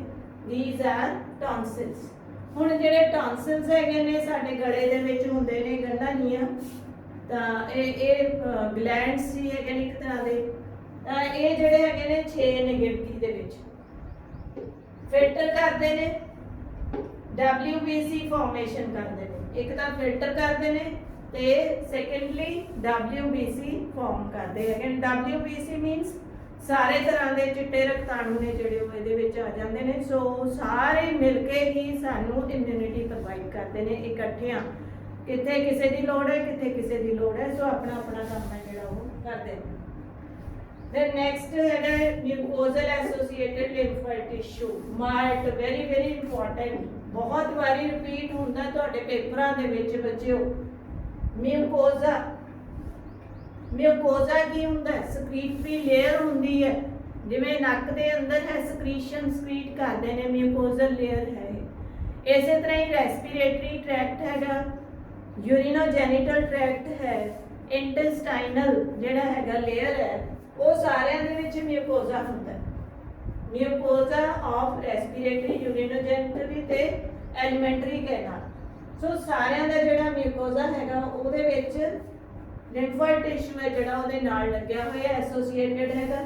these are tonsils। ਹੁਣ ਜਿਹੜੇ ਟੌਨਸਿਲਸ ਹੈਗੇ ਨੇ ਸਾਡੇ ਗਲੇ ਦੇ ਵਿੱਚ ਹੁੰਦੇ ਨੇ ਗੰਢਾਂ ਜੀਆਂ ਤਾਂ ਇਹ ਗਲੈਂਡਸ ਹੀ ਹੈਗੇ ਨੇ ਇੱਕ ਤਰ੍ਹਾਂ ਦੇ ਤਾਂ ਇਹ ਜਿਹੜੇ ਹੈਗੇ ਨੇ 6 ਨੇ ਗਿਣਤੀ ਦੇ ਵਿੱਚ ਫਿਲਟਰ ਕਰਦੇ ਨੇ WBC ਫਾਰਮੇਸ਼ਨ ਕਰਦੇ ਨੇ। ਇੱਕ ਤਾਂ ਫਿਲਟਰ ਕਰਦੇ ਨੇ ਤੇ ਸੈਕੰਡਲੀ WBC ਫਾਰਮ ਕਰਦੇ ਹੈਗੇ। WBC ਮੀਨਸ ਸਾਰੇ ਤਰ੍ਹਾਂ ਦੇ ਚਿੱਟੇ ਰਕਤਾਣੂ ਨੇ ਜਿਹੜੇ ਉਹ ਇਹਦੇ ਵਿੱਚ ਆ ਜਾਂਦੇ ਨੇ ਸੋ ਸਾਰੇ ਮਿਲ ਕੇ ਹੀ ਸਾਨੂੰ ਇਮਿਊਨਿਟੀ ਪ੍ਰੋਵਾਈਡ ਕਰਦੇ ਨੇ ਇਕੱਠਿਆਂ। ਕਿਤੇ ਕਿਸੇ ਦੀ ਲੋੜ ਹੈ ਕਿਤੇ ਕਿਸੇ ਦੀ ਲੋੜ ਹੈ ਸੋ ਆਪਣਾ ਆਪਣਾ ਕੰਮ ਹੈ ਜਿਹੜਾ ਉਹ ਕਰਦੇ ਨੇ। then next ਹੈਗਾ mucosal associated lymphoid tissue mart very important ਬਹੁਤ ਵਾਰੀ ਰਿਪੀਟ ਹੁੰਦਾ ਤੁਹਾਡੇ ਪੇਪਰਾਂ ਦੇ ਵਿੱਚ ਬੱਚਿਓ। ਮਿਊਕੋਜ਼ਾ ਮਿਊਕੋਜ਼ਾ ਕੀ ਹੁੰਦਾ ਹੈ ਸਕ੍ਰੀਟਰੀ ਲੇਅਰ ਹੁੰਦੀ ਹੈ ਜਿਵੇਂ ਨੱਕ ਦੇ ਅੰਦਰ ਹੈ ਸਕ੍ਰੀਸ਼ਨ ਸਕ੍ਰੀਟ ਕਰਦੇ ਨੇ ਮਿਊਕੋਜ਼ਲ ਲੇਅਰ ਹੈ। ਇਸੇ ਤਰ੍ਹਾਂ ਹੀ ਰੈਸਪੀਰੇਟਰੀ ਟ੍ਰੈਕਟ ਹੈਗਾ ਯੂਰੀਨੋਜੈਨੀਟਲ ਟ੍ਰੈਕਟ ਹੈ ਇੰਟੈਸਟਾਈਨਲ ਜਿਹੜਾ ਹੈਗਾ ਲੇਅਰ ਹੈ ਉਹ ਸਾਰਿਆਂ ਦੇ ਵਿੱਚ ਮਿਊਕੋਜ਼ਾ ਹੁੰਦਾ ਹੈ। ਮਿਊਕੋਜ਼ਾ ਆਫ ਰੈਸਪੀਰੇਟਰੀ ਯੂਰੀਨੋਜੈਨੀਟਲ ਤੇ ਐਲੀਮੈਂਟਰੀ ਕੈਨਾਲ ਸੋ ਸਾਰਿਆਂ ਦਾ ਜਿਹੜਾ ਮਿਊਕੋਜ਼ਾ ਹੈਗਾ ਉਹਦੇ ਵਿੱਚ ਲਿੰਫੋਇਡ ਟਿਸ਼ੂ ਹੈ ਜਿਹੜਾ ਉਹਦੇ ਨਾਲ ਲੱਗਿਆ ਹੋਇਆ ਐਸੋਸੀਏਟਡ ਹੈਗਾ।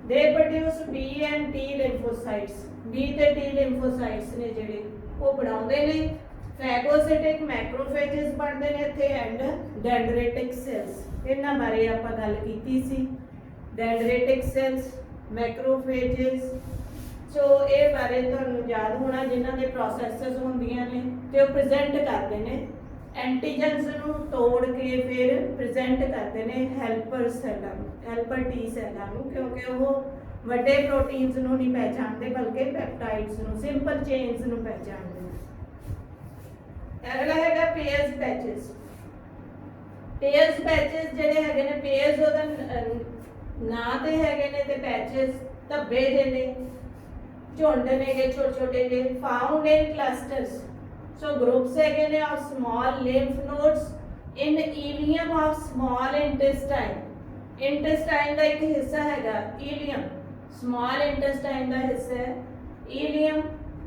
ਦੇ produce B and T ਲਿੰਫੋਸਾਈਟਸ B ਤੇ T ਲਿੰਫੋਸਾਈਟਸ ਨੇ ਜਿਹੜੇ ਉਹ ਬਣਾਉਂਦੇ ਨੇ ਫੈਗੋਸਿਟਿਕ ਮੈਕਰੋਫੇਜਸ ਬਣਦੇ ਨੇ ਇੱਥੇ ਐਂਡ ਡੈਂਡਰੇਟਿਕ ਸੈਲਸ ਇਹਨਾਂ ਬਾਰੇ ਆਪਾਂ ਗੱਲ ਕੀਤੀ ਸੀ। ਡੈਂਡਰੇਟਿਕ ਸੈਲਸ ਮੈਕਰੋਫੇਜਸ ਸੋ ਇਹ ਬਾਰੇ ਤੁਹਾਨੂੰ ਯਾਦ ਹੋਣਾ ਜਿਨ੍ਹਾਂ ਦੇ ਪ੍ਰੋਸੈਸਸ ਹੁੰਦੀਆਂ ਨੇ ਤੇ ਉਹ ਪ੍ਰੈਜ਼ੈਂਟ ਕਰਦੇ ਨੇ ਐਂਟੀਜਨਸ ਨੂੰ ਤੋੜ ਕੇ ਫਿਰ ਪ੍ਰੈਜ਼ੈਂਟ ਕਰਦੇ ਨੇ ਹੈਲਪਰ ਸੈੱਲਾਂ ਨੂੰ ਹੈਲਪਰ ਟੀ ਸੈੱਲਾਂ ਨੂੰ ਕਿਉਂਕਿ ਉਹ ਵੱਡੇ ਪ੍ਰੋਟੀਨਸ ਨੂੰ ਨਹੀਂ ਪਹਿਚਾਣਦੇ ਬਲਕਿ ਪੈਪਟਾਈਡਸ ਨੂੰ ਸਿੰਪਲ ਚੇਨਸ ਨੂੰ ਪਹਿਚਾਣਦੇ ਨੇ। ਅਗਲਾ ਹੈਗਾ ਪੇਅਰਸ ਪੈਚਸ। ਪੇਅਰਸ ਪੈਚਸ ਜਿਹੜੇ ਹੈਗੇ ਨੇ ਪੇਅਰਸ ਉਹਦਾ ਨਾਂ ਤੇ ਹੈਗੇ ਨੇ ਤੇ ਪੈਚਸ ਧੱਬੇ ਜਿਹੇ ਨੇ ਝੁੰਡ ਨੇਗੇ ਛੋਟੇ ਛੋਟੇ ਜਿਹੇ found in ਕਲਸਟਰਸ So groups again of small lymph nodes in ileum of small intestine। intestine ਦਾ ਇੱਕ ਹਿੱਸਾ ਹੈਗਾ ileum small intestine ਦਾ ਹਿੱਸਾ ਹੈ ileum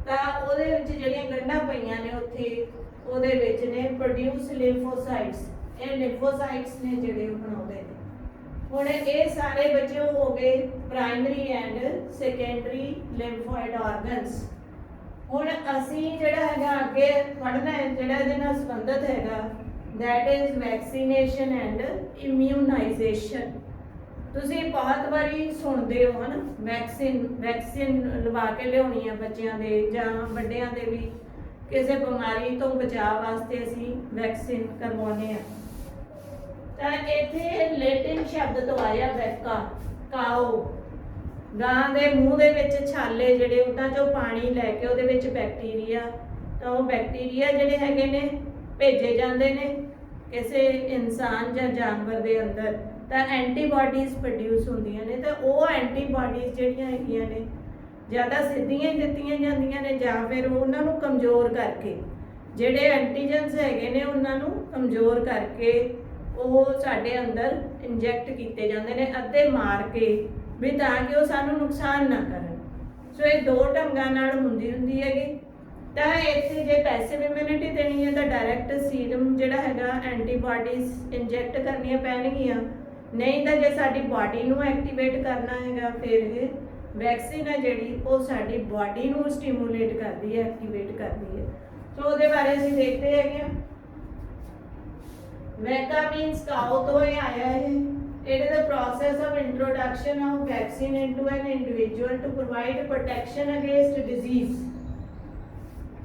ਤਾਂ ਉਹਦੇ ਵਿੱਚ ਜਿਹੜੀਆਂ ਗੰਢਾਂ ਪਈਆਂ ਨੇ ਉੱਥੇ ਉਹਦੇ ਵਿੱਚ ਨੇ produce lymphocytes ਇਹ lymphocytes ਨੇ ਜਿਹੜੇ ਉਹ ਬਣਾਉਂਦੇ ਨੇ। ਹੁਣ ਇਹ ਸਾਰੇ ਬੱਚੇ ਹੋ ਗਏ primary and secondary lymphoid organs। ਹੁਣ ਅਸੀਂ ਜਿਹੜਾ ਹੈਗਾ ਅੱਗੇ ਪੜ੍ਹਨਾ ਹੈ ਜਿਹੜਾ ਇਹਦੇ ਨਾਲ ਸੰਬੰਧਿਤ ਹੈਗਾ that is vaccination and immunization। ਤੁਸੀਂ ਬਹੁਤ ਵਾਰੀ ਸੁਣਦੇ ਹੋ ਹਨ ਵੈਕਸੀਨ ਲਵਾ ਕੇ ਲਿਆਉਣੀ ਆ ਬੱਚਿਆਂ ਦੇ ਜਾਂ ਵੱਡਿਆਂ ਦੇ ਵੀ ਕਿਸੇ ਬਿਮਾਰੀ ਤੋਂ ਬਚਾਅ ਵਾਸਤੇ ਅਸੀਂ ਵੈਕਸੀਨ ਕਰਵਾਉਂਦੇ ਆ ਤਾਂ ਇੱਥੇ ਲੈਟਿਨ ਸ਼ਬਦ ਤੋਂ ਆਇਆ ਵੈਕਾ ਕਾਓ ਗਾਂ ਦੇ ਮੂੰਹ ਦੇ ਵਿੱਚ ਛਾਲੇ ਜਿਹੜੇ ਉਹਨਾਂ ਚੋਂ ਪਾਣੀ ਲੈ ਕੇ ਉਹਦੇ ਵਿੱਚ ਬੈਕਟੀਰੀਆ ਤਾਂ ਉਹ ਬੈਕਟੀਰੀਆ ਜਿਹੜੇ ਹੈਗੇ ਨੇ ਭੇਜੇ ਜਾਂਦੇ ਨੇ ਕਿਸੇ ਇਨਸਾਨ ਜਾਂ ਜਾਨਵਰ ਦੇ ਅੰਦਰ ਤਾਂ ਐਂਟੀਬਾਡੀਜ਼ ਪ੍ਰੋਡਿਊਸ ਹੁੰਦੀਆਂ ਨੇ ਤਾਂ ਉਹ ਐਂਟੀਬਾਡੀਜ਼ ਜਿਹੜੀਆਂ ਹੈਗੀਆਂ ਨੇ ज़्यादा सिद्धियां ही दित्तियां जांदियां ने जां फिर उन्हां नूं कमज़ोर करके ਜਿਹੜੇ ਐਂਟੀਜਨਸ ਹੈਗੇ ਨੇ ਉਹਨਾਂ ਨੂੰ ਕਮਜ਼ੋਰ ਕਰਕੇ ਉਹ ਸਾਡੇ ਅੰਦਰ ਇੰਜੈਕਟ ਕੀਤੇ ਜਾਂਦੇ ਨੇ ਅੱਧੇ ਮਾਰ ਕੇ ਵੀ ਤਾਂ ਕਿ ਉਹ ਸਾਨੂੰ ਨੁਕਸਾਨ ਨਾ ਕਰਨ। ਸੋ ਇਹ ਦੋ ਢੰਗਾਂ ਨਾਲ ਹੁੰਦੀ ਹੈਗੀ। ਤਾਂ ਇੱਥੇ ਜੇ ਪੈਸਿਵ ਇਮਿਊਨਿਟੀ ਦੇਣੀ ਹੈ ਤਾਂ ਡਾਇਰੈਕਟ ਸੀਰਮ ਜਿਹੜਾ ਹੈਗਾ ਐਂਟੀਬਾਡੀਜ਼ ਇੰਜੈਕਟ ਕਰਨੀਆਂ ਪੈਣਗੀਆਂ, ਨਹੀਂ ਤਾਂ ਜੇ ਸਾਡੀ ਬਾਡੀ ਨੂੰ ਐਕਟੀਵੇਟ ਕਰਨਾ ਹੈਗਾ ਫਿਰ ਇਹ ਵੈਕਸੀਨ ਹੈ ਜਿਹੜੀ ਉਹ ਸਾਡੀ ਬਾਡੀ ਨੂੰ ਸਟੀਮੂਲੇਟ ਕਰਦੀ ਹੈ, ਐਕਟੀਵੇਟ ਕਰਦੀ ਹੈ। तो ਉਹਦੇ ਬਾਰੇ ਅਸੀਂ ਦੇਖਦੇ ਹੈਗੇ। ਵੈਕਾ ਮੀਨਸ ਕਾਉ ਤੋਂ ਇਹ ਆਇਆ ਹੈ। It is the process of introduction of vaccine into an individual to provide protection against disease.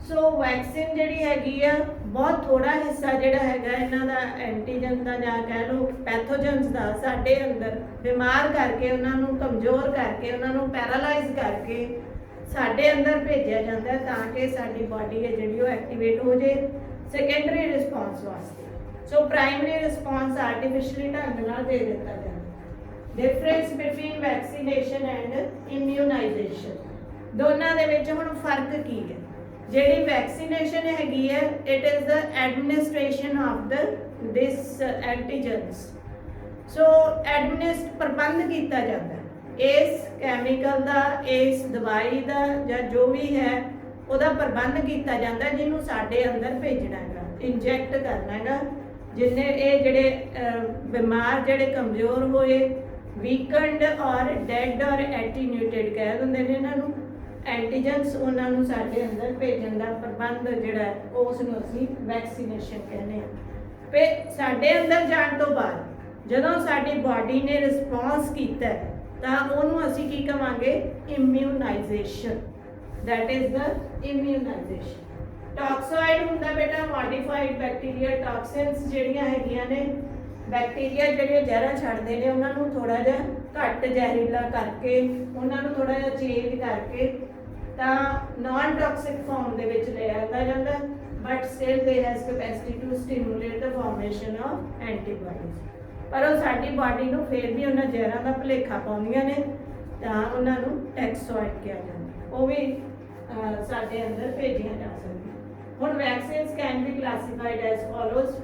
So vaccine ਜਿਹੜੀ ਹੈਗੀ ਆ ਬਹੁਤ ਥੋੜਾ ਹਿੱਸਾ ਜਿਹੜਾ ਹੈਗਾ ਇਹਨਾਂ ਦਾ ਐਂਟੀਜਨ ਦਾ ਜਾਂ ਕਹਿ ਲਓ ਪੈਥੋਜਨਸ ਦਾ ਸਾਡੇ ਅੰਦਰ ਬਿਮਾਰ ਕਰਕੇ ਉਹਨਾਂ ਨੂੰ ਕਮਜ਼ੋਰ ਕਰਕੇ ਉਹਨਾਂ ਨੂੰ ਪੈਰਾਲਾਈਜ਼ ਕਰਕੇ ਸਾਡੇ ਅੰਦਰ ਭੇਜਿਆ ਜਾਂਦਾ ਹੈ ਤਾਂ ਕਿ ਸਾਡੀ ਬਾਡੀ ਹੈ ਜਿਹੜੀ ਉਹ ਐਕਟੀਵੇਟ ਹੋ ਜੇ ਸੈਕੰਡਰੀ ਰਿਸਪੌਂਸ ਵਾਸਤੇ। ਸੋ ਪ੍ਰਾਇਮਰੀ ਰਿਸਪੌਂਸ ਆਰਟੀਫਿਸ਼ਲੀ ਢੰਗ ਨਾਲ ਦੇ ਦਿੱਤਾ ਜਾਂਦਾ। Difference between vaccination and immunisation, ਦੋਨਾਂ ਦੇ ਵਿੱਚ ਹੁਣ ਫਰਕ ਕੀ ਹੈ? ਜਿਹੜੀ ਵੈਕਸੀਨੇਸ਼ਨ ਹੈਗੀ ਹੈ it is the administration of this antigens. So ਪ੍ਰਬੰਧ ਕੀਤਾ ਜਾਂਦਾ ਇਸ ਕੈਮੀਕਲ ਦਾ, ਇਸ ਦਵਾਈ ਦਾ ਜਾਂ ਜੋ ਵੀ ਹੈ ਉਹਦਾ ਪ੍ਰਬੰਧ ਕੀਤਾ ਜਾਂਦਾ ਜਿਹਨੂੰ ਸਾਡੇ ਅੰਦਰ ਭੇਜਣਾ ਹੈਗਾ, ਇੰਜੈਕਟ ਕਰਨਾ ਹੈਗਾ। ਜਿੰਨੇ ਇਹ ਜਿਹੜੇ ਬਿਮਾਰ ਜਿਹੜੇ ਕਮਜ਼ੋਰ ਹੋਏ, ਵੀਕਨਡ ਔਰ ਡੈਡ ਔਰ ਐਟੀਨਿਊਟਡ ਕਹਿ ਦਿੰਦੇ ਨੇ ਇਹਨਾਂ ਨੂੰ ਐਂਟੀਜਨਸ, ਉਹਨਾਂ ਨੂੰ ਸਾਡੇ ਅੰਦਰ ਭੇਜਣ ਦਾ ਪ੍ਰਬੰਧ ਜਿਹੜਾ ਉਸ ਨੂੰ ਅਸੀਂ ਵੈਕਸੀਨੇਸ਼ਨ ਕਹਿੰਦੇ ਹਾਂ। ਫਿਰ ਸਾਡੇ ਅੰਦਰ ਜਾਣ ਤੋਂ ਬਾਅਦ ਜਦੋਂ ਸਾਡੀ ਬਾਡੀ ਨੇ ਰਿਸਪੌਂਸ ਕੀਤਾ ਤਾਂ ਉਹਨੂੰ ਅਸੀਂ ਕੀ ਕਵਾਂਗੇ? Immunisation. That is the immunisation. Toxoid ਹੁੰਦਾ ਬੇਟਾ ਮੋਡੀਫਾਈਡ ਬੈਕਟੀਰੀਆ ਟੌਕਸਿਨਸ ਜਿਹੜੀਆਂ ਹੈਗੀਆਂ ਨੇ, ਬੈਕਟੀਰੀਆ ਜਿਹੜੇ ਜ਼ਹਿਰਾਂ ਛੱਡਦੇ ਨੇ ਉਹਨਾਂ ਨੂੰ ਥੋੜਾ ਜਿਹਾ ਘੱਟ ਜ਼ਹਿਰੀਲਾ ਕਰਕੇ ਉਹਨਾਂ ਨੂੰ ਥੋੜਾ ਜਿਹਾ ਚੇਂਜ ਕਰਕੇ ਤਾਂ ਨਾਨ ਟੌਕਸਿਕ ਫਾਰਮ ਦੇ ਵਿੱਚ ਲੈ ਆਇਆ ਜਾਂਦਾ, but still they has capacity to stimulate the formation of antibodies. ਪਰ ਉਹ ਸਾਡੀ ਬਾਡੀ ਨੂੰ ਫਿਰ ਵੀ ਉਹਨਾਂ ਜ਼ਹਿਰਾਂ ਦਾ ਭੁਲੇਖਾ ਪਾਉਂਦੀਆਂ ਨੇ ਤਾਂ ਉਹਨਾਂ ਨੂੰ ਟੈਕਸੋਇਡ ਕਿਹਾ ਜਾਂਦਾ, ਉਹ ਵੀ ਸਾਡੇ ਅੰਦਰ ਭੇਜੀਆਂ ਜਾ ਸਕਦੀਆਂ। ਹੁਣ vaccines can be classified as follows.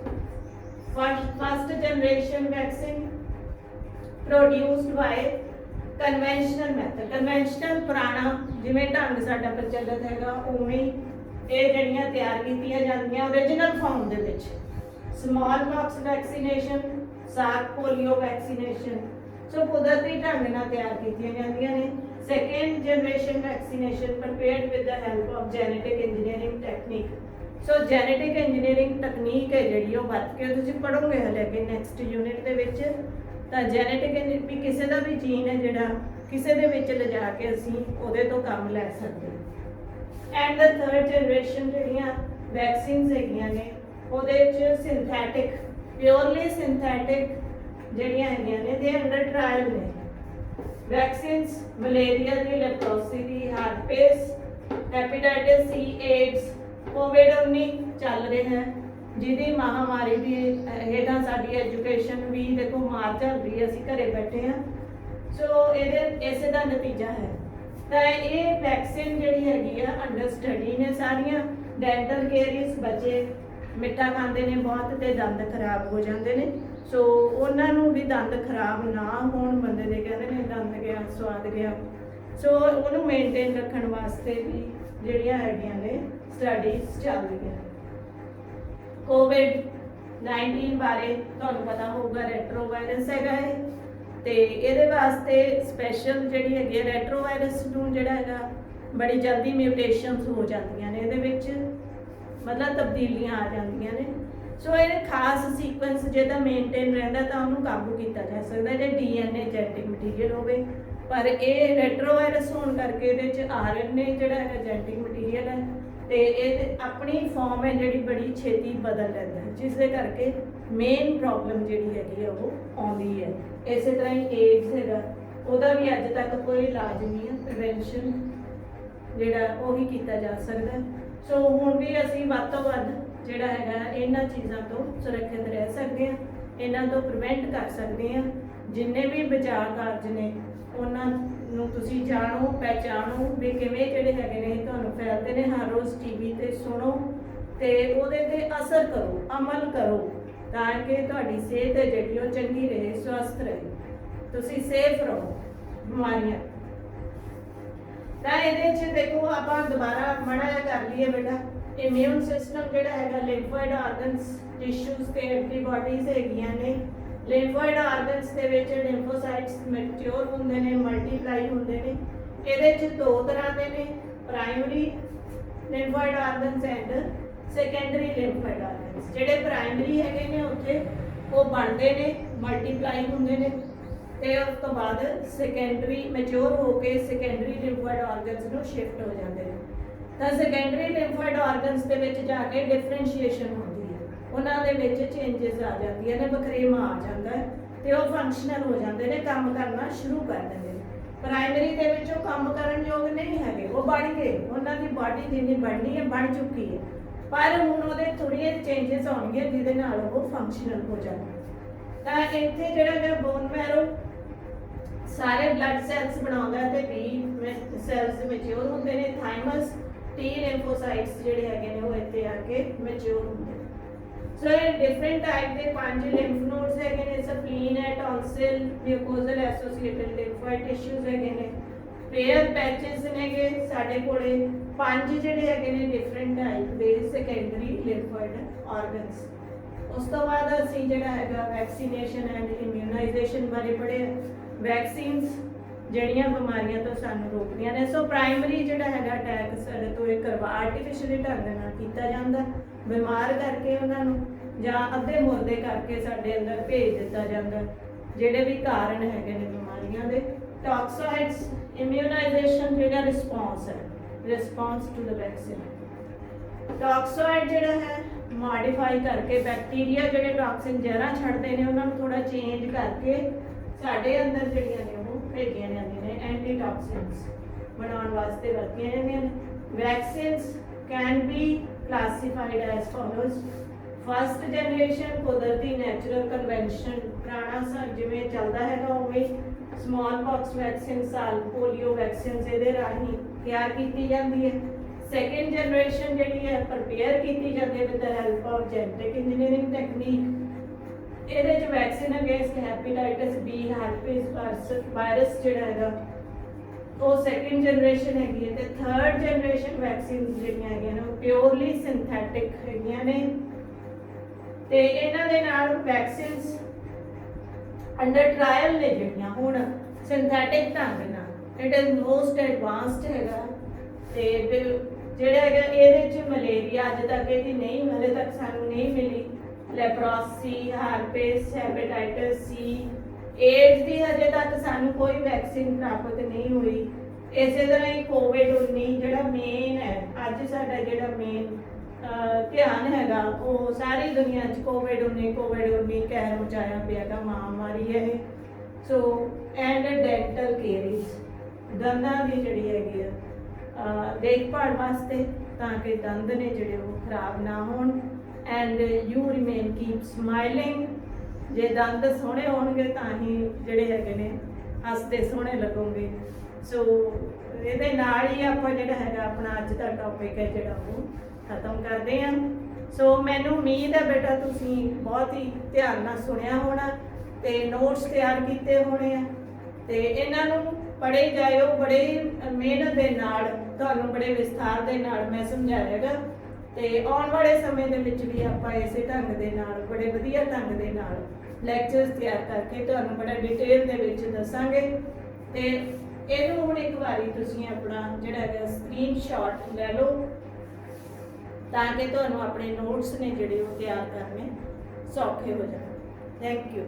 First generation vaccine produced by conventional method. Conventional ਪੁਰਾਣਾ ਜਿਵੇਂ ਢੰਗ ਸਾਡਾ ਪ੍ਰਚਲਿਤ ਹੈਗਾ ਉਵੇਂ ਇਹ ਜਿਹੜੀਆਂ ਤਿਆਰ ਕੀਤੀਆਂ ਜਾਂਦੀਆਂ ਓਰੀਜਨਲ ਫਾਰਮ ਦੇ ਵਿੱਚ। ਸਮਾਲ ਪੌਕਸ ਵੈਕਸੀਨੇਸ਼ਨ, ਸਾਗ ਪੋਲੀਓ ਵੈਕਸੀਨੇਸ਼ਨ, ਸੋ ਕੁਦਰਤੀ ਢੰਗ ਨਾਲ ਤਿਆਰ ਕੀਤੀਆਂ ਜਾਂਦੀਆਂ ਨੇ। Second generation vaccination ਪ੍ਰਪੇਅਰਡ with the help of genetic engineering technique. So genetic engineering technique ਹੈ ਜਿਹੜੀ ਉਹ ਵਰਤ ਕੇ ਤੁਸੀਂ ਪੜ੍ਹੋਗੇ ਹਲੇ ਅੱਗੇ ਨੈਕਸਟ ਯੂਨਿਟ ਦੇ ਵਿੱਚ। ਤਾਂ ਜੈਨੇਟਿਕ ਵੀ ਕਿਸੇ ਦਾ ਵੀ ਜੀਨ ਹੈ ਜਿਹੜਾ ਕਿਸੇ ਦੇ ਵਿੱਚ ਲਿਜਾ ਕੇ ਅਸੀਂ ਉਹਦੇ ਤੋਂ ਕੰਮ ਲੈ ਸਕਦੇ ਹਾਂ। ਐਂਡ ਦ ਥਰਡ ਜਨਰੇਸ਼ਨ ਜਿਹੜੀਆਂ ਵੈਕਸੀਨਸ ਹੈਗੀਆਂ ਨੇ ਉਹਦੇ ਵਿੱਚ ਸਿੰਥੈਟਿਕ, ਪਿਓਰਲੀ ਸਿੰਥੈਟਿਕ ਜਿਹੜੀਆਂ ਹੈਗੀਆਂ ਨੇ ਦੇ ਅੰਡਰ ਟ੍ਰਾਇਲ ਨੇ। ਵੈਕਸੀਨਸ ਮਲੇਰੀਆ ਦੀ, ਲੈਪਰੋਸੀ ਦੀ, ਹਾਰਪੇਸ, ਹੈਪੇਟਾਈਟਿਸ ਸੀ, ਏਡਸ, ਕੋਵਿਡ-19 ਚੱਲ ਰਿਹਾ ਹੈ ਜਿਹਦੀ ਮਹਾਮਾਰੀ ਦੀ ਹੇਠਾਂ ਸਾਡੀ ਐਜੂਕੇਸ਼ਨ ਵੀ ਦੇਖੋ ਮਾਰ ਚੱਲ ਰਹੀ ਹੈ, ਅਸੀਂ ਘਰੇ ਬੈਠੇ ਹਾਂ। ਸੋ ਇਹਦੇ ਇਸੇ ਦਾ ਨਤੀਜਾ ਹੈ। ਤਾਂ ਇਹ ਵੈਕਸੀਨ ਜਿਹੜੀ ਹੈਗੀ ਆ ਅੰਡਰ ਸਟੱਡੀ ਨੇ ਸਾਰੀਆਂ। ਡੈਂਟਲ ਕੇਰੀਜ਼, ਬੱਚੇ ਮਿੱਠਾ ਖਾਂਦੇ ਨੇ ਬਹੁਤ ਤੇ ਦੰਦ ਖਰਾਬ ਹੋ ਜਾਂਦੇ ਨੇ, ਸੋ ਉਹਨਾਂ ਨੂੰ ਵੀ ਦੰਦ ਖਰਾਬ ਨਾ ਹੋਣ, ਬੰਦੇ ਦੇ ਕਹਿੰਦੇ ਨੇ ਦੰਦ ਗਿਆ ਸਵਾਦ ਗਿਆ, ਸੋ ਉਹਨੂੰ ਮੇਨਟੇਨ ਰੱਖਣ ਵਾਸਤੇ ਵੀ ਜਿਹੜੀਆਂ ਹੈਗੀਆਂ ਨੇ ਸਟੱਡੀਜ਼ ਚੱਲ ਰਹੀਆਂ। ਕੋਵਿਡ-19 ਬਾਰੇ ਤੁਹਾਨੂੰ ਪਤਾ ਹੋਊਗਾ ਰੈਟਰੋ ਵਾਇਰਸ ਹੈਗਾ ਇਹ, ਤੇ ਇਹਦੇ ਵਾਸਤੇ ਸਪੈਸ਼ਲ ਜਿਹੜੀ ਹੈਗੀ ਹੈ ਰੈਟਰੋ ਵਾਇਰਸ ਨੂੰ ਜਿਹੜਾ ਹੈਗਾ ਬੜੀ ਜਲਦੀ ਮਿਊਟੇਸ਼ਨਸ ਹੋ ਜਾਂਦੀਆਂ ਨੇ ਇਹਦੇ ਵਿੱਚ, ਮਤਲਬ ਤਬਦੀਲੀਆਂ ਆ ਜਾਂਦੀਆਂ ਨੇ। ਸੋ ਇਹ ਖਾਸ ਸੀਕੁਐਂਸ ਜੇ ਤਾਂ ਮੇਨਟੇਨ ਰਹਿੰਦਾ ਤਾਂ ਉਹਨੂੰ ਕਾਬੂ ਕੀਤਾ ਜਾ ਸਕਦਾ ਜੇ DNA ਜੈਨੇਟਿਕ ਮਟੀਰੀਅਲ ਹੋਵੇ। ਪਰ ਇਹ ਰੈਟਰੋ ਵਾਇਰਸ ਹੋਣ ਕਰਕੇ ਇਹਦੇ 'ਚ RNA ਜਿਹੜਾ ਹੈਗਾ ਜੈਨੇਟਿਕ ਮਟੀਰੀਅਲ ਹੈ ਤੇ ਇਹ ਆਪਣੀ ਫਾਰਮ ਹੈ ਜਿਹੜੀ ਬੜੀ ਛੇਤੀ ਬਦਲ ਲੈਂਦਾ ਹੈ, ਜਿਸ ਦੇ ਕਰਕੇ ਮੇਨ ਪ੍ਰੋਬਲਮ ਜਿਹੜੀ ਹੈਗੀ ਆ ਉਹ ਆਉਂਦੀ ਹੈ। ਇਸੇ ਤਰ੍ਹਾਂ ਹੀ ਏਡਸ ਹੈਗਾ, ਉਹਦਾ ਵੀ ਅੱਜ ਤੱਕ ਕੋਈ ਇਲਾਜ ਨਹੀਂ ਹੈ, ਪ੍ਰੀਵੈਂਸ਼ਨ ਜਿਹੜਾ ਉਹ ਵੀ ਕੀਤਾ ਜਾ ਸਕਦਾ। ਸੋ ਹੁਣ ਵੀ ਅਸੀਂ ਵੱਧ ਤੋਂ ਵੱਧ ਜਿਹੜਾ ਹੈਗਾ ਇਹਨਾਂ ਚੀਜ਼ਾਂ ਤੋਂ ਸੁਰੱਖਿਅਤ ਰਹਿ ਸਕਦੇ ਹਾਂ, ਇਹਨਾਂ ਤੋਂ ਪ੍ਰੀਵੈਂਟ ਕਰ ਸਕਦੇ ਹਾਂ। ਜਿੰਨੇ ਵੀ ਬਚਾਅ ਕਾਰਜ ਨੇ ਉਹਨਾਂ ਨੂੰ ਤੁਸੀਂ ਜਾਣੋ, ਪਹਿਚਾਣੋ ਵੀ ਕਿਵੇਂ ਜਿਹੜੇ ਹੈਗੇ ਨੇ ਤੁਹਾਨੂੰ ਫੈਲਦੇ ਨੇ। ਹਰ ਰੋਜ਼ ਟੀਵੀ ਤੇ ਸੁਣੋ ਤੇ ਉਹਦੇ ਤੇ ਅਸਰ ਕਰੋ, ਅਮਲ ਕਰੋ, ਤਾਂ ਕਿ ਤੁਹਾਡੀ ਸਿਹਤ ਹੈ ਜਿਹੜੀ ਉਹ ਚੰਗੀ ਰਹੇ, ਸਵਸਥ ਰਹੇ, ਤੁਸੀਂ ਸੇਫ ਰਹੋ ਬਿਮਾਰੀਆਂ। ਤਾਂ ਇਹਦੇ 'ਚ ਦੇਖੋ ਆਪਾਂ ਦੁਬਾਰਾ ਮਾੜਾ ਜਿਹਾ ਕਰ ਲਈਏ ਬੇਟਾ। ਇਮਿਊਨ ਸਿਸਟਮ ਜਿਹੜਾ ਹੈਗਾ, ਲਿੰਫੋਇਡ ਆਰਗਨਸ, ਟਿਸ਼ੂਜ਼ ਤੇ ਐਂਟੀਬਾਡੀਜ਼ ਹੈਗੀਆਂ ਨੇ। ਲਿੰਫੋਇਡ ਆਰਗਨਸ ਦੇ ਵਿੱਚ ਲਿੰਫੋਸਾਈਟਸ ਮੈਚੁਰ ਹੁੰਦੇ ਨੇ, ਮਲਟੀਪਲਾਈ ਹੁੰਦੇ ਨੇ। ਇਹਦੇ 'ਚ ਦੋ ਤਰ੍ਹਾਂ ਦੇ ਨੇ, primary lymphoid organs and secondary lymphoid organs. ਜਿਹੜੇ ਪ੍ਰਾਇਮਰੀ ਹੈਗੇ ਨੇ ਉੱਥੇ ਉਹ ਬਣਦੇ ਨੇ, ਮਲਟੀਪਲਾਈ ਹੁੰਦੇ ਨੇ, ਤੇ ਉਸ ਤੋਂ ਬਾਅਦ ਸੈਕੰਡਰੀ ਮੈਚੁਰ ਹੋ ਕੇ ਸੈਕੰਡਰੀ ਲਿੰਫੋਇਡ ਆਰਗਨਸ ਨੂੰ ਸ਼ਿਫਟ ਹੋ ਜਾਂਦੇ ਨੇ। ਤਾਂ ਸੈਕੰਡਰੀ ਲਿੰਫੋਇਡ ਆਰਗਨਸ ਦੇ ਵਿੱਚ ਜਾ ਕੇ ਡਿਫਰੈਂਸ਼ੀਏਸ਼ਨ ਹੁੰਦੀ ਹੈ, ਉਹਨਾਂ ਦੇ ਵਿੱਚ ਚੇਂਜਸ ਆ ਜਾਂਦੀਆਂ ਨੇ, ਵਖਰੇਵਾਂ ਆ ਜਾਂਦਾ ਹੈ ਤੇ ਉਹ ਫੰਕਸ਼ਨਲ ਹੋ ਜਾਂਦੇ ਨੇ, ਕੰਮ ਕਰਨਾ ਸ਼ੁਰੂ ਕਰ ਦਿੰਦੇ ਨੇ। ਪ੍ਰਾਇਮਰੀ ਦੇ ਵਿੱਚ ਉਹ ਕੰਮ ਕਰਨ ਯੋਗ ਨਹੀਂ ਹੈਗੇ, ਉਹ ਬਣ ਗਏ, ਉਹਨਾਂ ਦੀ ਬਾਡੀ ਜਿੰਨੀ ਬਣਨੀ ਹੈ ਬਣ ਚੁੱਕੀ ਹੈ, ਪਰ ਹੁਣ ਉਹਦੇ ਥੋੜ੍ਹੀਆਂ ਚੇਂਜਸ ਆਉਣਗੇ ਜਿਹਦੇ ਨਾਲ ਉਹ ਫੰਕਸ਼ਨਲ ਹੋ ਜਾਣਗੇ। ਤਾਂ ਇੱਥੇ ਜਿਹੜਾ ਹੈ ਬੋਨ ਮੈਰੋ ਸਾਰੇ ਬਲੱਡ ਸੈਲਸ ਬਣਾਉਂਦਾ ਤੇ ਬੀ ਸੈਲਸ ਮੈਚੁਰ ਹੁੰਦੇ ਨੇ। ਥਾਈਮਸ, ਟੀ ਲਿੰਫੋਸਾਈਟਸ ਜਿਹੜੇ ਹੈਗੇ ਨੇ ਉਹ ਇੱਥੇ ਆ ਕੇ ਮੈਚੁਰ ਹੁੰਦੇ ਨੇ। ਸੋ ਇਹ ਡਿਫਰੈਂਟ ਟਾਈਪ ਦੇ 5 ਲਿੰਫ ਨੋਡਸ ਹੈਗੇ ਨੇ। ਸਪਲੀਨ ਹੈ, ਟੌਨਸਿਲ, ਮਿਊਕੋਜ਼ਲ ਐਸੋਸੀਏਟਡ ਲਿੰਫੋਇਡ ਟਿਸ਼ੂਜ਼ ਹੈਗੇ ਨੇ। ਪੇਅਰ ਪੈਚਸ ਨੇਗੇ ਸਾਡੇ ਕੋਲੇ 5 ਜਿਹੜੇ ਹੈਗੇ ਨੇ ਡਿਫਰੈਂਟ ਟਾਈਪ ਦੇ ਸੈਕੰਡਰੀ ਲਿੰਫੋਇਡ ਆਰਗਨਸ। ਉਸ ਤੋਂ ਬਾਅਦ ਅਸੀਂ ਜਿਹੜਾ ਹੈਗਾ ਵੈਕਸੀਨੇਸ਼ਨ ਐਂਡ ਇਮਿਊਨਾਈਜੇਸ਼ਨ ਬਾਰੇ ਪੜ੍ਹਿਆ। ਵੈਕਸੀਨਸ ਜਿਹੜੀਆਂ ਬਿਮਾਰੀਆਂ ਤੋਂ ਸਾਨੂੰ ਰੋਕਦੀਆਂ ਨੇ। ਸੋ ਪ੍ਰਾਇਮਰੀ ਜਿਹੜਾ ਹੈਗਾ ਅਟੈਕ ਸਾਡੇ ਤੋਂ ਇਹ ਆਰਟੀਫਿਸ਼ੀਅਲੀ ਢੰਗ ਨਾਲ ਕੀਤਾ ਜਾਂਦਾ, ਬਿਮਾਰ ਕਰਕੇ ਉਹਨਾਂ ਨੂੰ ਜਾਂ ਅੱਧੇ ਮੁਰਦੇ ਕਰਕੇ ਸਾਡੇ ਅੰਦਰ ਭੇਜ ਦਿੱਤਾ ਜਾਂਦਾ, ਜਿਹੜੇ ਵੀ ਕਾਰਨ ਹੈਗੇ ਨੇ ਬਿਮਾਰੀਆਂ ਦੇ। ਟੌਕਸਾਇਡਸ, ਇਮਿਊਨਾਈਜੇਸ਼ਨ ਜਿਹੜਾ ਰਿਸਪੌਂਸ ਹੈ, ਰਿਸਪੌਂਸ ਟੂ ਦ ਵੈਕਸੀਨ। ਟੌਕਸਾਇਡ ਜਿਹੜਾ ਹੈ ਮੋਡੀਫਾਈ ਕਰਕੇ ਬੈਕਟੀਰੀਆ ਜਿਹੜੇ ਟੌਕਸਿਨ ਜ਼ਹਿਰਾਂ ਛੱਡਦੇ ਨੇ ਉਹਨਾਂ ਨੂੰ ਥੋੜਾ ਚੇਂਜ ਕਰਕੇ ਸਾਡੇ ਅੰਦਰ ਜਿਹੜੀਆਂ ਨੇ ਉਹ ਭੇਜੀਆਂ ਜਾਂਦੀਆਂ ਨੇ, ਐਂਟੀ ਟੌਕਸਿਨਸ ਬਣਾਉਣ ਵਾਸਤੇ ਵਰਤੀਆਂ ਜਾਂਦੀਆਂ ਨੇ। Vaccines can be classified as follows. First generation ਕੁਦਰਤੀ ਨੈਚੁਰਲ ਕਨਵੈਨਸ਼ਨ, ਪੁਰਾਣਾ ਜਿਵੇਂ ਚੱਲਦਾ ਹੈਗਾ ਉਵੇਂ ਸਮਾਲ ਪੌਕਸ ਵੈਕਸੀਨ, ਸਾਲ ਪੋਲੀਓ ਵੈਕਸੀਨਸ ਇਹਦੇ ਰਾਹੀਂ ਤਿਆਰ ਕੀਤੀ ਜਾਂਦੀ ਹੈ। ਸੈਕਿੰਡ ਜਨਰੇਸ਼ਨ ਜਿਹੜੀ ਹੈ ਪ੍ਰਪੇਅਰ ਕੀਤੀ ਜਾਂਦੀ ਹੈ with the help of genetic engineering technique. ਇਹਦੇ 'ਚ vaccine against hepatitis B, herpes virus ਜਿਹੜਾ ਹੈਗਾ ਉਹ ਸੈਕਿੰਡ ਜਨਰੇਸ਼ਨ ਹੈਗੀ ਹੈ। ਤੇ ਥਰਡ ਜਨਰੇਸ਼ਨ ਵੈਕਸੀਨ ਜਿਹੜੀਆਂ ਹੈਗੀਆਂ ਨੇ ਉਹ ਪਿਓਰਲੀ ਸਿੰਥੈਟਿਕ ਹੈਗੀਆਂ ਨੇ। ਤੇ ਇਹਨਾਂ ਦੇ ਨਾਲ ਵੈਕਸੀਨਸ ਅੰਡਰ ਟ੍ਰਾਇਲ ਨੇ ਜਿਹੜੀਆਂ ਹੁਣ ਸਿੰਥੈਟਿਕ ਢੰਗ ਨਾਲ। ਇਟ ਇਜ਼ ਮੋਸਟ ਐਡਵਾਂਸਡ ਹੈਗਾ। ਤੇ ਜਿਹੜਾ ਹੈਗਾ ਇਹਦੇ 'ਚ ਮਲੇਰੀਆ ਅੱਜ ਤੱਕ ਇਹਦੀ ਨਹੀਂ, ਹਲੇ ਤੱਕ ਸਾਨੂੰ ਨਹੀਂ ਮਿਲੀ। ਲੈਪਰੋਸੀ, ਹਾਰਪਿਸ, ਹੈਪੇਟਾਈਟਸ ਸੀ, ਏਡਸ ਦੀ ਹਜੇ ਤੱਕ ਸਾਨੂੰ ਕੋਈ ਵੈਕਸੀਨ ਪ੍ਰਾਪਤ ਨਹੀਂ ਹੋਈ। ਇਸੇ ਤਰ੍ਹਾਂ ਹੀ ਕੋਵਿਡ-19 ਜਿਹੜਾ ਮੇਨ ਹੈ ਅੱਜ ਸਾਡਾ ਜਿਹੜਾ ਮੇਨ ਧਿਆਨ ਹੈਗਾ ਉਹ ਸਾਰੀ ਦੁਨੀਆ 'ਚ ਕੋਵਿਡ-19 ਕਹਿਰ ਮਚਾਇਆ ਪਿਆ ਗਾ, ਮਹਾਮਾਰੀ ਹੈ ਇਹ। ਸੋ ਐਂਡ ਡੈਂਟਲ ਕੇਰੀਜ਼, ਦੰਦਾਂ ਦੀ ਜਿਹੜੀ ਹੈਗੀ ਆ ਦੇਖਭਾਲ ਵਾਸਤੇ, ਤਾਂ ਕਿ ਦੰਦ ਨੇ ਜਿਹੜੇ ਉਹ ਖਰਾਬ ਨਾ ਹੋਣ। And you remain keep smiling, ਜੇ ਦੰਦ ਸੋਹਣੇ ਹੋਣਗੇ ਤਾਂ ਹੀ ਜਿਹੜੇ ਹੈਗੇ ਨੇ ਹੱਸਦੇ ਸੋਹਣੇ ਲੱਗੋਗੇ। ਸੋ ਇਹਦੇ ਨਾਲ ਹੀ ਆਪਾਂ ਜਿਹੜਾ ਹੈਗਾ ਆਪਣਾ ਅੱਜ ਦਾ ਟੌਪਿਕ ਹੈ ਜਿਹੜਾ ਉਹ ਖਤਮ ਕਰਦੇ ਹਾਂ। ਸੋ ਮੈਨੂੰ ਉਮੀਦ ਹੈ ਬੇਟਾ ਤੁਸੀਂ ਬਹੁਤ ਹੀ ਧਿਆਨ ਨਾਲ ਸੁਣਿਆ ਹੋਣਾ ਤੇ ਨੋਟਸ ਤਿਆਰ ਕੀਤੇ ਹੋਣੇ ਆ, ਤੇ ਇਹਨਾਂ ਨੂੰ ਪੜ੍ਹੇ ਜਾਇਓ ਬੜੇ ਮਿਹਨਤ ਦੇ ਨਾਲ, ਤੁਹਾਨੂੰ ਬੜੇ ਵਿਸਥਾਰ ਦੇ ਨਾਲ ਮੈਂ ਸਮਝਾਇਆਗਾ। ਤੇ ਆਉਣ ਵਾਲੇ ਸਮੇਂ ਦੇ ਵਿੱਚ ਵੀ ਆਪਾਂ ਇਸੇ ਢੰਗ ਦੇ ਨਾਲ ਬੜੇ ਵਧੀਆ ਢੰਗ ਦੇ ਨਾਲ ਲੈਕਚਰਸ ਤਿਆਰ ਕਰਕੇ ਤੁਹਾਨੂੰ ਬੜਾ ਡਿਟੇਲ ਦੇ ਵਿੱਚ ਦੱਸਾਂਗੇ। ਤੇ ਇਹਨੂੰ ਹੁਣ ਇੱਕ ਵਾਰੀ ਤੁਸੀਂ ਆਪਣਾ ਜਿਹੜਾ ਹੈਗਾ ਸਕਰੀਨਸ਼ਾਟ ਲੈ ਲਓ, ਤਾਂ ਕਿ ਤੁਹਾਨੂੰ ਆਪਣੇ ਨੋਟਸ ਨੇ ਜਿਹੜੇ ਉਹ ਤਿਆਰ ਕਰਨੇ ਸੌਖੇ ਹੋ ਜਾਣ। Thank you.